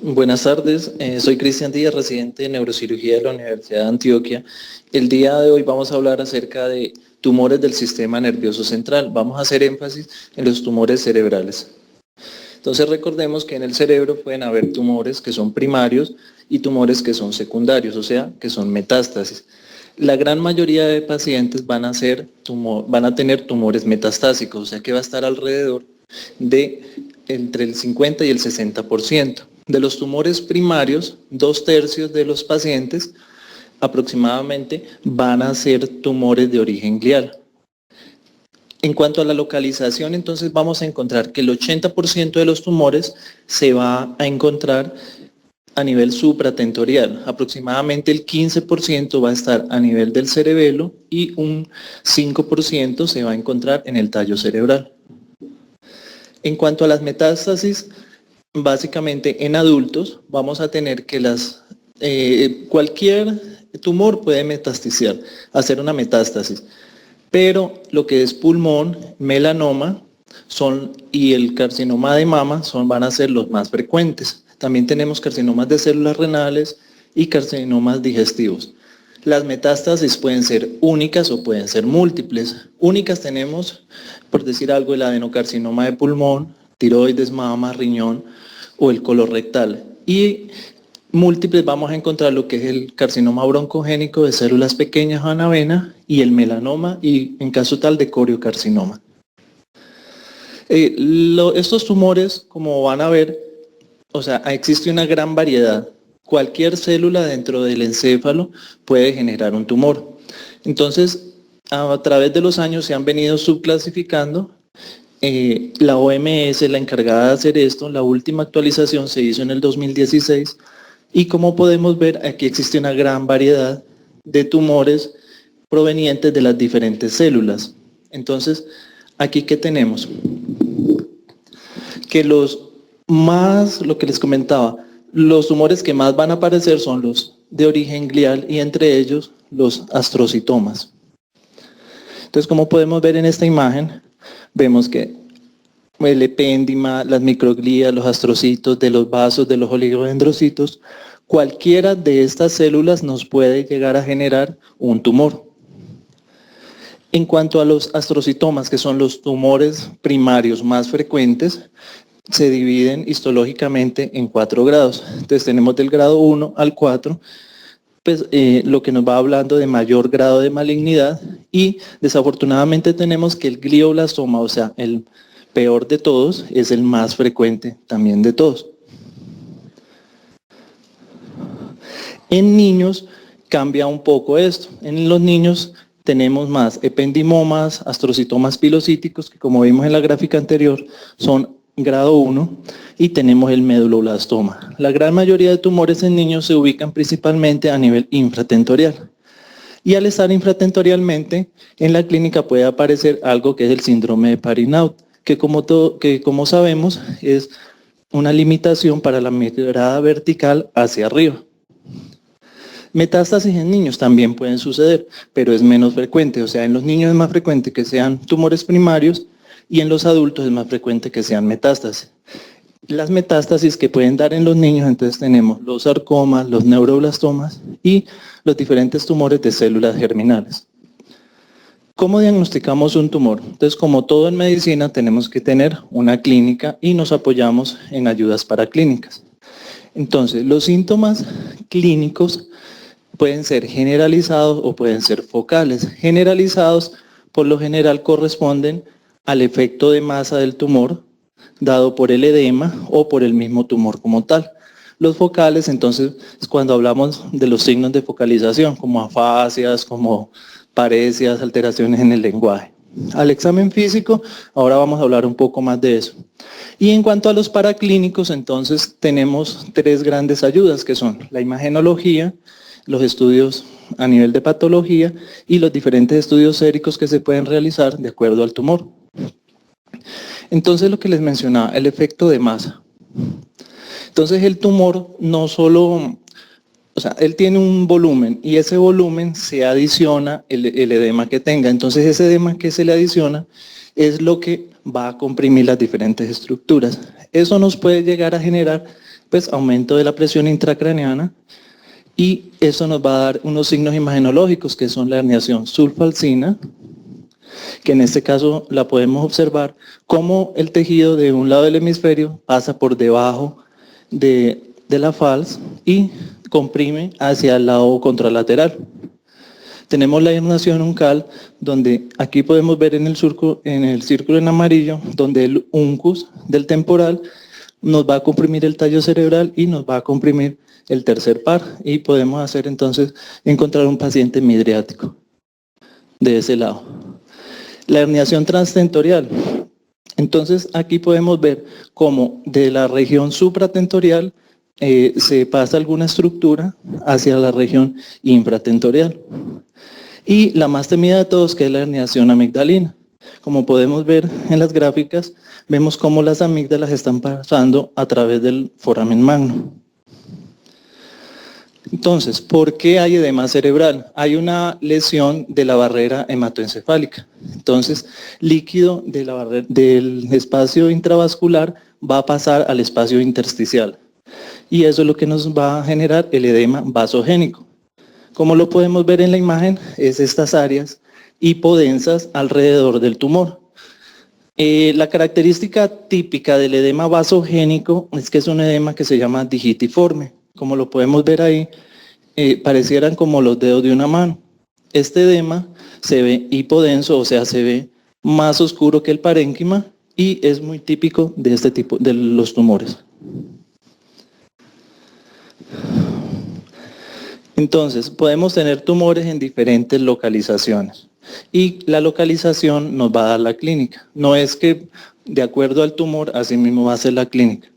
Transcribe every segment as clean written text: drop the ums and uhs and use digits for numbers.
Buenas tardes, soy Cristian Díaz, residente de neurocirugía de la Universidad de Antioquia. El día de hoy vamos a hablar acerca de tumores del sistema nervioso central. Vamos a hacer énfasis en los tumores cerebrales. Entonces recordemos que en el cerebro pueden haber tumores que son primarios y tumores que son secundarios, o sea, que son metástasis. La gran mayoría de pacientes van a tener tumores metastásicos, o sea que va a estar alrededor de entre el 50 y el 60%. De los tumores primarios, 2/3 de los pacientes aproximadamente van a ser tumores de origen glial. En cuanto a la localización, entonces vamos a encontrar que el 80% de los tumores se va a encontrar a nivel supratentorial. Aproximadamente el 15% va a estar a nivel del cerebelo y un 5% se va a encontrar en el tallo cerebral. En cuanto a las metástasis, básicamente en adultos vamos a tener que cualquier tumor puede metastizar, hacer una metástasis, pero lo que es pulmón, melanoma y el carcinoma de mama van a ser los más frecuentes. También tenemos carcinomas de células renales y carcinomas digestivos. Las metástasis pueden ser únicas o pueden ser múltiples. Únicas tenemos, por decir algo, el adenocarcinoma de pulmón, tiroides, mama, riñón o el colorectal. Y múltiples vamos a encontrar lo que es el carcinoma broncogénico de células pequeñas o vena y el melanoma y en caso tal de coriocarcinoma. Estos tumores, como van a ver, existe una gran variedad. Cualquier célula dentro del encéfalo puede generar un tumor. Entonces, a través de los años se han venido subclasificando. La OMS, la encargada de hacer esto, la última actualización se hizo en el 2016 y como podemos ver, aquí existe una gran variedad de tumores provenientes de las diferentes células. Entonces, aquí ¿qué tenemos? Que lo que les comentaba, los tumores que más van a aparecer son los de origen glial y entre ellos los astrocitomas. Entonces, como podemos ver en esta imagen, vemos que el epéndima, las microglías, los astrocitos de los vasos, de los oligodendrocitos, cualquiera de estas células nos puede llegar a generar un tumor. En cuanto a los astrocitomas, que son los tumores primarios más frecuentes, se dividen histológicamente en 4 grados. Entonces tenemos del grado 1 al 4, pues, lo que nos va hablando de mayor grado de malignidad y desafortunadamente tenemos que el glioblastoma, o sea, el peor de todos, es el más frecuente también de todos. En niños cambia un poco esto. En los niños tenemos más ependimomas, astrocitomas pilocíticos, que como vimos en la gráfica anterior, son grado 1, y tenemos el meduloblastoma. La gran mayoría de tumores en niños se ubican principalmente a nivel infratentorial. Y al estar infratentorialmente, en la clínica puede aparecer algo que es el síndrome de Parinaud, que como sabemos es una limitación para la mirada vertical hacia arriba. Metástasis en niños también pueden suceder, pero es menos frecuente. O sea, en los niños es más frecuente que sean tumores primarios y en los adultos es más frecuente que sean metástasis. Las metástasis que pueden dar en los niños, entonces tenemos los sarcomas, los neuroblastomas y los diferentes tumores de células germinales. ¿Cómo diagnosticamos un tumor? Entonces, como todo en medicina, tenemos que tener una clínica y nos apoyamos en ayudas paraclínicas. Entonces, los síntomas clínicos pueden ser generalizados o pueden ser focales. Generalizados, por lo general, corresponden al efecto de masa del tumor dado por el edema o por el mismo tumor como tal. Los focales, entonces, es cuando hablamos de los signos de focalización, como afasias, como paresias, alteraciones en el lenguaje. Al examen físico, ahora vamos a hablar un poco más de eso. Y en cuanto a los paraclínicos, entonces tenemos 3 grandes ayudas, que son la imagenología, los estudios a nivel de patología y los diferentes estudios séricos que se pueden realizar de acuerdo al tumor. Entonces, lo que les mencionaba, el efecto de masa. Entonces, el tumor no solo, él tiene un volumen y ese volumen se adiciona el edema que tenga. Entonces, ese edema que se le adiciona es lo que va a comprimir las diferentes estructuras. Eso nos puede llegar a generar pues aumento de la presión intracraneana, y eso nos va a dar unos signos imagenológicos que son la herniación sulfalcina, que en este caso la podemos observar como el tejido de un lado del hemisferio pasa por debajo de la fals y comprime hacia el lado contralateral. Tenemos la herniación uncal, donde aquí podemos ver en el círculo en amarillo, donde el uncus del temporal nos va a comprimir el tallo cerebral y nos va a comprimir el tercer par, y podemos hacer entonces encontrar un paciente midriático de ese lado. La herniación transtentorial. Entonces aquí podemos ver cómo de la región supratentorial se pasa alguna estructura hacia la región infratentorial. Y la más temida de todos, que es la herniación amigdalina. Como podemos ver en las gráficas, vemos cómo las amígdalas están pasando a través del foramen magno. Entonces, ¿por qué hay edema cerebral? Hay una lesión de la barrera hematoencefálica. Entonces, líquido de del espacio intravascular va a pasar al espacio intersticial. Y eso es lo que nos va a generar el edema vasogénico. Como lo podemos ver en la imagen, es estas áreas hipodensas alrededor del tumor. La característica típica del edema vasogénico es que es un edema que se llama digitiforme. Como lo podemos ver ahí, parecieran como los dedos de una mano. Este edema se ve hipodenso, o sea, se ve más oscuro que el parénquima, y es muy típico de este tipo de los tumores. Entonces, podemos tener tumores en diferentes localizaciones, y la localización nos va a dar la clínica. No es que de acuerdo al tumor, así mismo va a ser la clínica.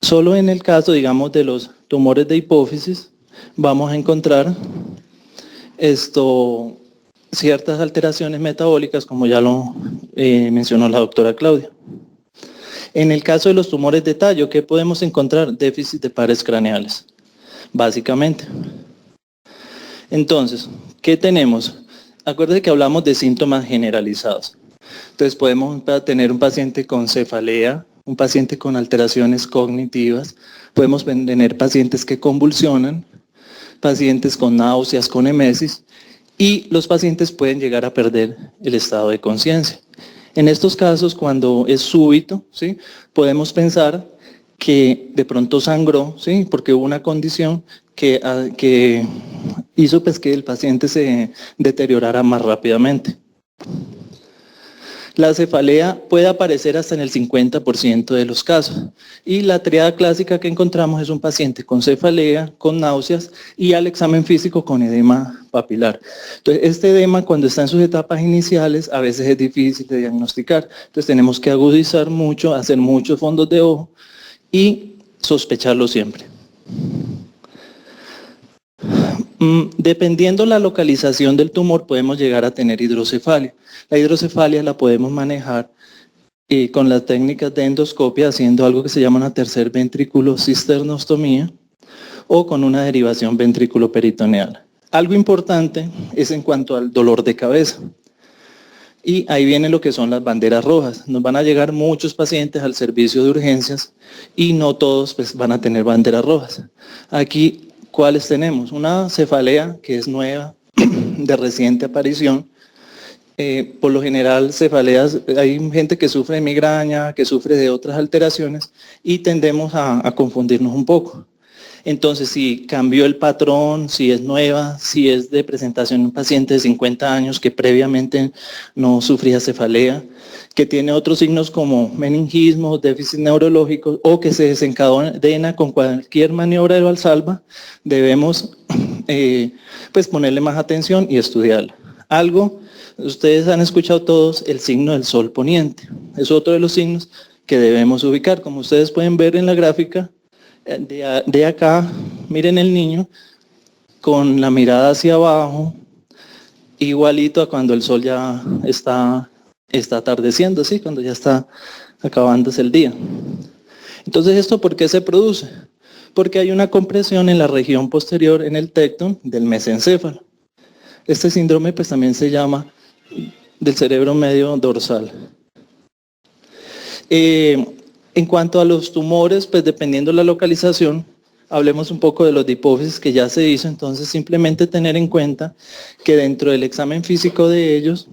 Solo en el caso, digamos, de los tumores de hipófisis, vamos a encontrar ciertas alteraciones metabólicas, como ya lo mencionó la doctora Claudia. En el caso de los tumores de tallo, ¿qué podemos encontrar? Déficit de pares craneales, básicamente. Entonces, ¿qué tenemos? Acuérdense que hablamos de síntomas generalizados. Entonces podemos tener un paciente con cefalea, un paciente con alteraciones cognitivas, podemos tener pacientes que convulsionan, pacientes con náuseas, con emesis, y los pacientes pueden llegar a perder el estado de conciencia. En estos casos, cuando es súbito, ¿sí?, podemos pensar que de pronto sangró, ¿sí?, porque hubo una condición que hizo pues, que el paciente se deteriorara más rápidamente. La cefalea puede aparecer hasta en el 50% de los casos, y la triada clásica que encontramos es un paciente con cefalea, con náuseas y al examen físico con edema papilar. Entonces, este edema, cuando está en sus etapas iniciales, a veces es difícil de diagnosticar. Entonces tenemos que agudizar mucho, hacer muchos fondos de ojo y sospecharlo siempre. Dependiendo la localización del tumor, podemos llegar a tener hidrocefalia. La hidrocefalia la podemos manejar con las técnicas de endoscopia, haciendo algo que se llama una tercer ventrículo cisternostomía, o con una derivación ventrículo-peritoneal. Algo importante es en cuanto al dolor de cabeza. Y ahí viene lo que son las banderas rojas. Nos van a llegar muchos pacientes al servicio de urgencias y no todos pues, van a tener banderas rojas. Aquí, ¿cuáles tenemos? Una cefalea que es nueva, de reciente aparición. Por lo general, cefaleas, hay gente que sufre de migraña, que sufre de otras alteraciones, y tendemos a confundirnos un poco. Entonces, si cambió el patrón, si es nueva, si es de presentación en un paciente de 50 años que previamente no sufría cefalea, que tiene otros signos como meningismo, déficit neurológico, o que se desencadena con cualquier maniobra de Valsalva, debemos pues ponerle más atención y estudiarla. Algo, ustedes han escuchado todos el signo del sol poniente. Es otro de los signos que debemos ubicar. Como ustedes pueden ver en la gráfica, de acá, miren el niño con la mirada hacia abajo, igualito a cuando el sol ya está atardeciendo, ¿sí?, cuando ya está acabándose el día. Entonces, ¿esto por qué se produce? Porque hay una compresión en la región posterior, en el tectum del mesencéfalo. Este síndrome pues también se llama del cerebro medio dorsal. En cuanto a los tumores, pues dependiendo de la localización, hablemos un poco de los de hipófisis que ya se hizo, entonces simplemente tener en cuenta que dentro del examen físico de ellos,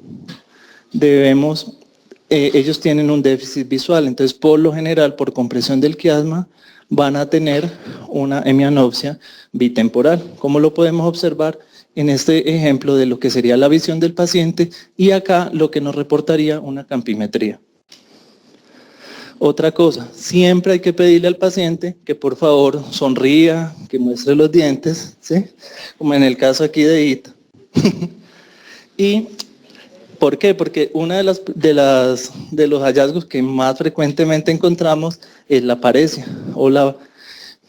ellos tienen un déficit visual, entonces por lo general, por compresión del quiasma, van a tener una hemianopsia bitemporal. ¿Cómo lo podemos observar? En este ejemplo de lo que sería la visión del paciente y acá lo que nos reportaría una campimetría. Otra cosa, siempre hay que pedirle al paciente que por favor sonría, que muestre los dientes, ¿sí? Como en el caso aquí de Ita. ¿Y por qué? Porque una de los hallazgos que más frecuentemente encontramos es la paresia o la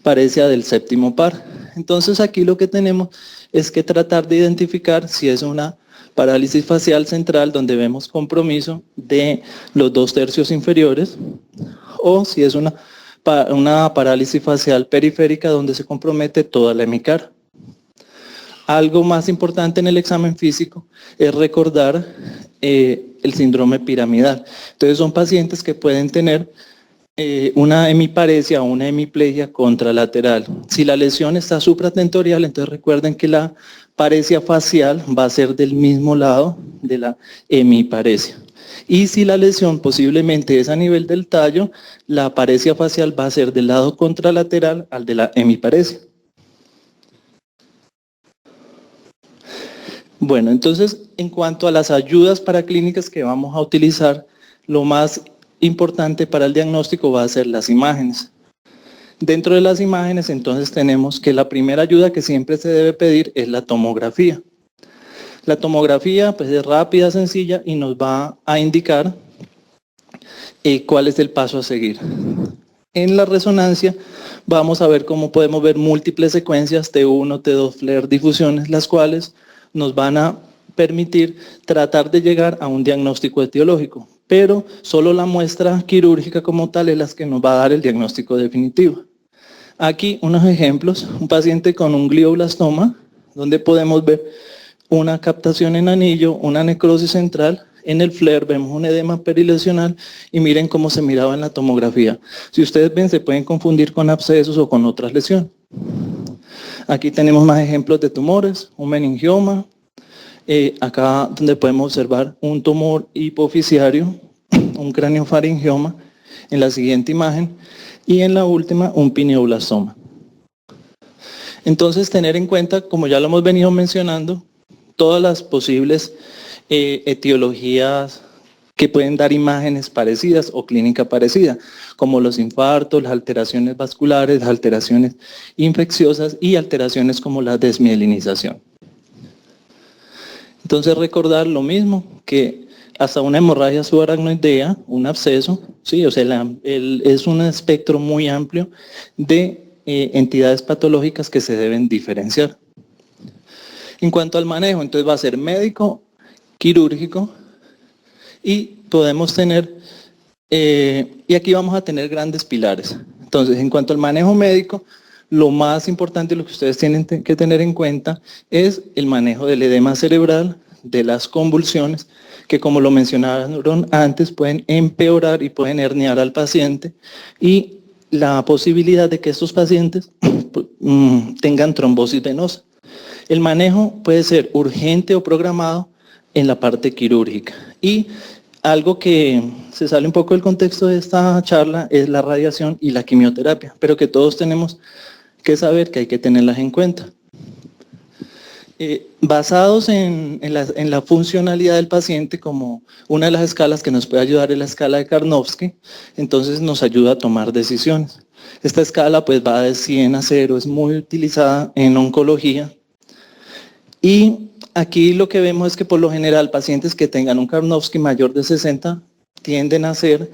paresia del séptimo par. Entonces aquí lo que tenemos es que tratar de identificar si es una parálisis facial central donde vemos compromiso de los 2/3 inferiores o si es una parálisis facial periférica donde se compromete toda la hemicara. Algo más importante en el examen físico es recordar el síndrome piramidal. Entonces son pacientes que pueden tener una hemiparesia o una hemiplegia contralateral. Si la lesión está supratentorial, entonces recuerden que la paresia facial va a ser del mismo lado de la hemiparesia. Y si la lesión posiblemente es a nivel del tallo, la paresia facial va a ser del lado contralateral al de la hemiparesia. Bueno, entonces, en cuanto a las ayudas paraclínicas que vamos a utilizar, lo más importante para el diagnóstico va a ser las imágenes. Dentro de las imágenes, entonces, tenemos que la primera ayuda que siempre se debe pedir es la tomografía. La tomografía, pues, es rápida, sencilla y nos va a indicar cuál es el paso a seguir. En la resonancia, vamos a ver cómo podemos ver múltiples secuencias T1, T2, FLAIR, difusiones, las cuales nos van a permitir tratar de llegar a un diagnóstico etiológico, pero solo la muestra quirúrgica como tal es la que nos va a dar el diagnóstico definitivo. Aquí unos ejemplos, un paciente con un glioblastoma, donde podemos ver una captación en anillo, una necrosis central, en el FLAIR vemos un edema perilesional y miren cómo se miraba en la tomografía. Si ustedes ven, se pueden confundir con abscesos o con otras lesiones. Aquí tenemos más ejemplos de tumores, un meningioma, acá donde podemos observar un tumor hipofisiario, un craniofaringioma, en la siguiente imagen, y en la última un pineoblastoma. Entonces tener en cuenta, como ya lo hemos venido mencionando, todas las posibles etiologías que pueden dar imágenes parecidas o clínica parecida, como los infartos, las alteraciones vasculares, las alteraciones infecciosas y alteraciones como la desmielinización. Entonces recordar lo mismo, que hasta una hemorragia subaracnoidea, un absceso, ¿sí? O sea, es un espectro muy amplio de entidades patológicas que se deben diferenciar. En cuanto al manejo, entonces va a ser médico, quirúrgico, y podemos tener, y aquí vamos a tener grandes pilares. Entonces, en cuanto al manejo médico, lo más importante, lo que ustedes tienen que tener en cuenta es el manejo del edema cerebral, de las convulsiones, que como lo mencionaron antes, pueden empeorar y pueden herniar al paciente, y la posibilidad de que estos pacientes tengan trombosis venosa. El manejo puede ser urgente o programado en la parte quirúrgica. Y algo que se sale un poco del contexto de esta charla es la radiación y la quimioterapia, pero que todos tenemos que saber que hay que tenerlas en cuenta. Basados en la funcionalidad del paciente, como una de las escalas que nos puede ayudar es la escala de Karnofsky, entonces nos ayuda a tomar decisiones. Esta escala pues va de 100 a 0, es muy utilizada en oncología. Y aquí lo que vemos es que por lo general pacientes que tengan un Karnofsky mayor de 60 tienden a ser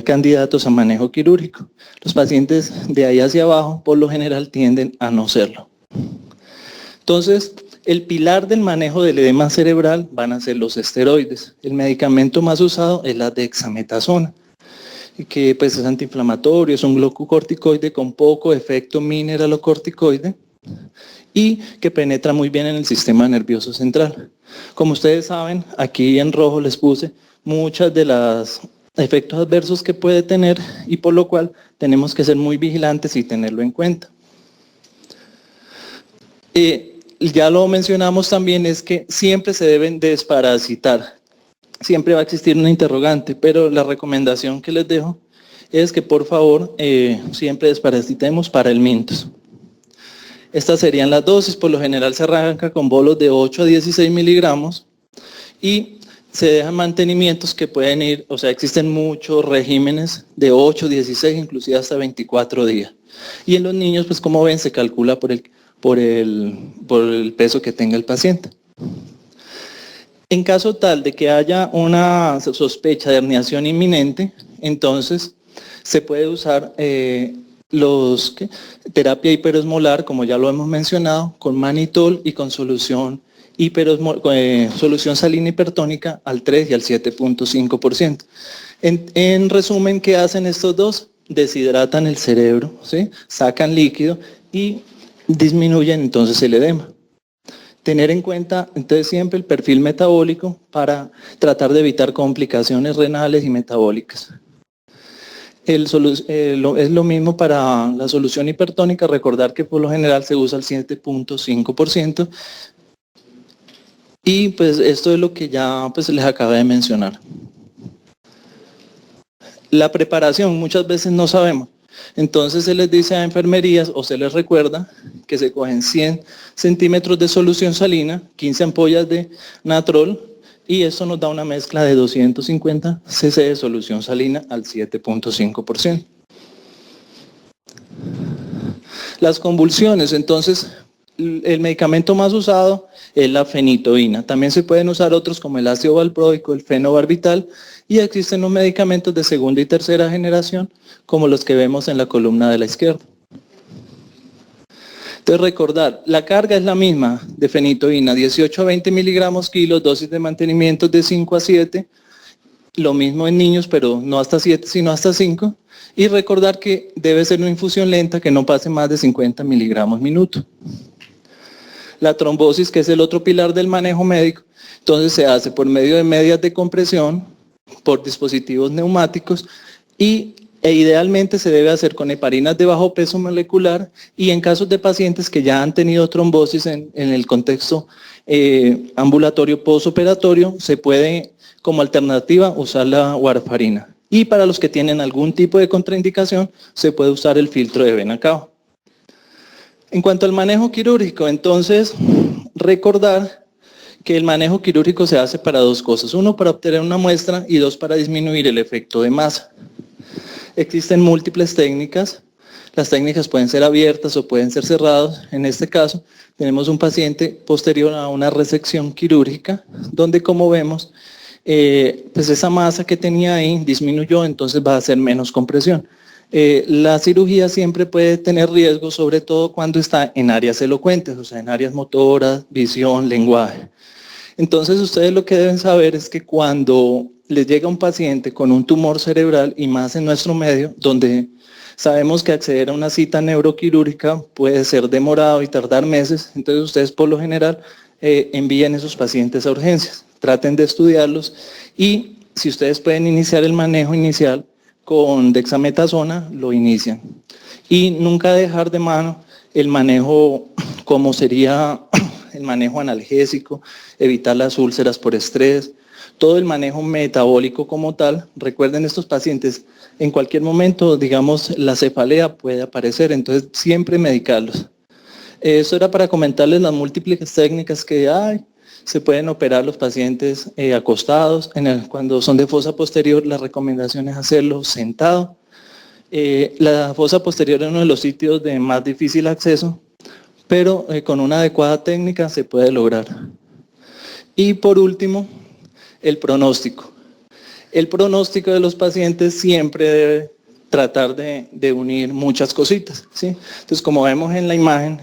candidatos a manejo quirúrgico. Los pacientes de ahí hacia abajo por lo general tienden a no serlo. Entonces, el pilar del manejo del edema cerebral van a ser los esteroides. El medicamento más usado es la dexametasona, que pues es antiinflamatorio, es un glucocorticoide con poco efecto mineralocorticoide y que penetra muy bien en el sistema nervioso central. Como ustedes saben, aquí en rojo les puse muchas de las efectos adversos que puede tener y por lo cual tenemos que ser muy vigilantes y tenerlo en cuenta. Ya lo mencionamos también, es que siempre se deben desparasitar. Siempre va a existir una interrogante, pero la recomendación que les dejo es que por favor siempre desparasitemos para el mintos. Estas serían las dosis, por lo general se arranca con bolos de 8 a 16 miligramos y se dejan mantenimientos que pueden ir, o sea, existen muchos regímenes de 8, 16, inclusive hasta 24 días. Y en los niños, pues como ven, se calcula por el peso que tenga el paciente. En caso tal de que haya una sospecha de herniación inminente, entonces se puede usar terapia hiperosmolar, como ya lo hemos mencionado, con manitol y con solución salina hipertónica al 3 y al 7.5%. En resumen, ¿qué hacen estos dos? Deshidratan el cerebro, ¿sí? Sacan líquido y disminuyen entonces el edema. Tener en cuenta entonces siempre el perfil metabólico para tratar de evitar complicaciones renales y metabólicas. Es lo mismo para la solución hipertónica, recordar que por lo general se usa el 7.5%. Y pues esto es lo que ya pues, les acabé de mencionar. La preparación muchas veces no sabemos. Entonces se les dice a enfermerías o se les recuerda que se cogen 100 centímetros de solución salina, 15 ampollas de natrol y eso nos da una mezcla de 250 cc de solución salina al 7.5%. Las convulsiones, entonces el medicamento más usado es la fenitoína. También se pueden usar otros como el ácido valproico, el fenobarbital y existen los medicamentos de segunda y tercera generación como los que vemos en la columna de la izquierda. Entonces recordar, la carga es la misma de fenitoína, 18 a 20 miligramos kilos, dosis de mantenimiento de 5 a 7, lo mismo en niños, pero no hasta 7, sino hasta 5. Y recordar que debe ser una infusión lenta que no pase más de 50 miligramos minuto. La trombosis, que es el otro pilar del manejo médico, entonces se hace por medio de medias de compresión, por dispositivos neumáticos e idealmente se debe hacer con heparinas de bajo peso molecular y en casos de pacientes que ya han tenido trombosis en el contexto ambulatorio postoperatorio, se puede como alternativa usar la warfarina. Y para los que tienen algún tipo de contraindicación, se puede usar el filtro de vena cava. En cuanto al manejo quirúrgico, entonces, recordar que el manejo quirúrgico se hace para dos cosas. Uno, para obtener una muestra y dos, para disminuir el efecto de masa. Existen múltiples técnicas. Las técnicas pueden ser abiertas o pueden ser cerradas. En este caso, tenemos un paciente posterior a una resección quirúrgica, donde como vemos, pues esa masa que tenía ahí disminuyó, entonces va a hacer menos compresión. La cirugía siempre puede tener riesgo, sobre todo cuando está en áreas elocuentes, o sea, en áreas motoras, visión, lenguaje. Entonces ustedes lo que deben saber es que cuando les llega un paciente con un tumor cerebral, y más en nuestro medio, donde sabemos que acceder a una cita neuroquirúrgica puede ser demorado y tardar meses, entonces ustedes por lo general envían esos pacientes a urgencias, traten de estudiarlos y si ustedes pueden iniciar el manejo inicial con dexametasona, lo inician. Y nunca dejar de mano el manejo como sería el manejo analgésico, evitar las úlceras por estrés, todo el manejo metabólico como tal. Recuerden, estos pacientes en cualquier momento, digamos, la cefalea puede aparecer, entonces siempre medicarlos. Eso era para comentarles las múltiples técnicas que hay. Se pueden operar los pacientes acostados. Cuando son de fosa posterior, la recomendación es hacerlo sentado. La fosa posterior es uno de los sitios de más difícil acceso, pero con una adecuada técnica se puede lograr. Y por último, el pronóstico. El pronóstico de los pacientes siempre debe tratar de unir muchas cositas, ¿sí? Entonces, como vemos en la imagen,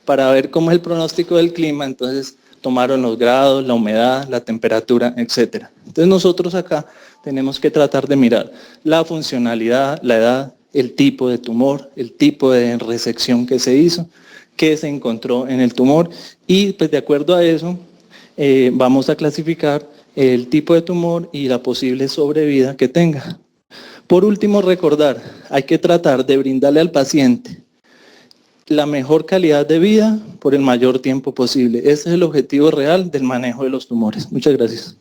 para ver cómo es el pronóstico del clima, entonces tomaron los grados, la humedad, la temperatura, etc. Entonces nosotros acá tenemos que tratar de mirar la funcionalidad, la edad, el tipo de tumor, el tipo de resección que se hizo, qué se encontró en el tumor y pues de acuerdo a eso vamos a clasificar el tipo de tumor y la posible sobrevida que tenga. Por último, recordar, hay que tratar de brindarle al paciente la mejor calidad de vida por el mayor tiempo posible. Ese es el objetivo real del manejo de los tumores. Muchas gracias.